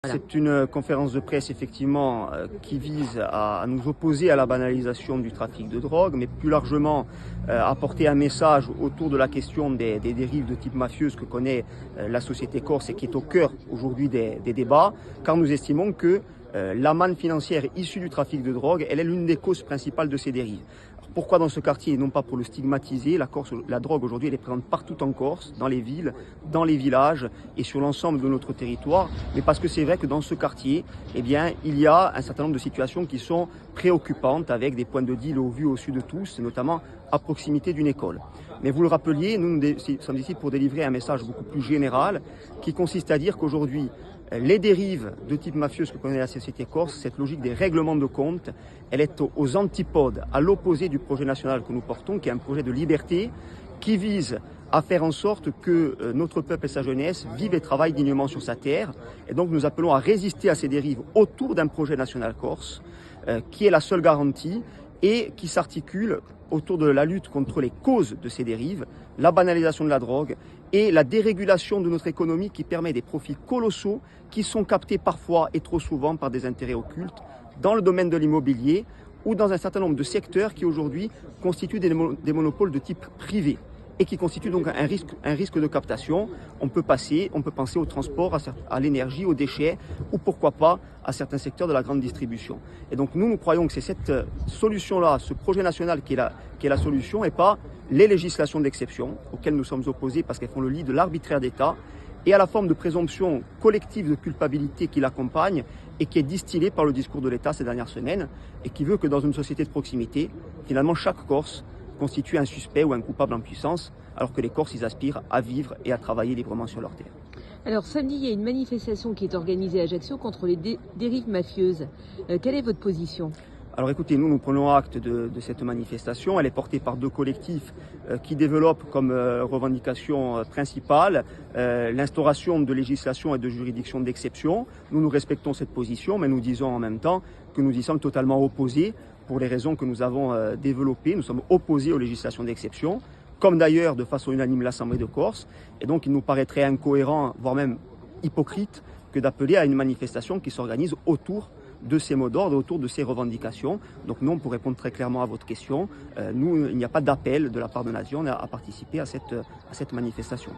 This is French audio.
Voilà. C'est une conférence de presse effectivement qui vise à nous opposer à la banalisation du trafic de drogue, mais plus largement apporter un message autour de la question des dérives de type mafieuse que connaît la société corse et qui est au cœur aujourd'hui des débats, car nous estimons que la manne financière issue du trafic de drogue, elle est l'une des causes principales de ces dérives. Pourquoi dans ce quartier? Non pas pour le stigmatiser, la drogue aujourd'hui elle est présente partout en Corse, dans les villes, dans les villages et sur l'ensemble de notre territoire, mais parce que c'est vrai que dans ce quartier, eh bien, il y a un certain nombre de situations qui sont préoccupantes avec des points de deal au vu au su de tous, notamment à proximité d'une école. Mais vous le rappeliez, nous sommes ici pour délivrer un message beaucoup plus général qui consiste à dire qu'aujourd'hui, les dérives de type mafieuse que connaît la société corse, cette logique des règlements de compte, elle est aux antipodes, à l'opposé du projet national que nous portons, qui est un projet de liberté qui vise à faire en sorte que notre peuple et sa jeunesse vivent et travaillent dignement sur sa terre. Et donc nous appelons à résister à ces dérives autour d'un projet national corse, qui est la seule garantie et qui s'articule autour de la lutte contre les causes de ces dérives, la banalisation de la drogue et la dérégulation de notre économie qui permet des profits colossaux qui sont captés parfois et trop souvent par des intérêts occultes dans le domaine de l'immobilier ou dans un certain nombre de secteurs qui aujourd'hui constituent des monopoles de type privé et qui constituent donc un risque de captation. On peut penser au transport, à l'énergie, aux déchets ou pourquoi pas à certains secteurs de la grande distribution. Et donc nous croyons que c'est cette solution-là, ce projet national qui est la solution et pas les législations d'exception auxquelles nous sommes opposés parce qu'elles font le lit de l'arbitraire d'État et à la forme de présomption collective de culpabilité qui l'accompagne et qui est distillée par le discours de l'État ces dernières semaines et qui veut que dans une société de proximité, finalement chaque Corse constitue un suspect ou un coupable en puissance, alors que les Corses, ils aspirent à vivre et à travailler librement sur leur terre. Alors samedi, il y a une manifestation qui est organisée à Ajaccio contre les dérives mafieuses. Quelle est votre position ? Alors écoutez, nous prenons acte de cette manifestation. Elle est portée par deux collectifs qui développent comme revendication principale l'instauration de législation et de juridiction d'exception. Nous respectons cette position, mais nous disons en même temps que nous y sommes totalement opposés pour les raisons que nous avons développées. Nous sommes opposés aux législations d'exception, comme d'ailleurs de façon unanime l'Assemblée de Corse. Et donc il nous paraîtrait incohérent, voire même hypocrite, que d'appeler à une manifestation qui s'organise autour de ces mots d'ordre, autour de ces revendications. Donc non, pour répondre très clairement à votre question, il n'y a pas d'appel de la part de Nation à participer à cette manifestation.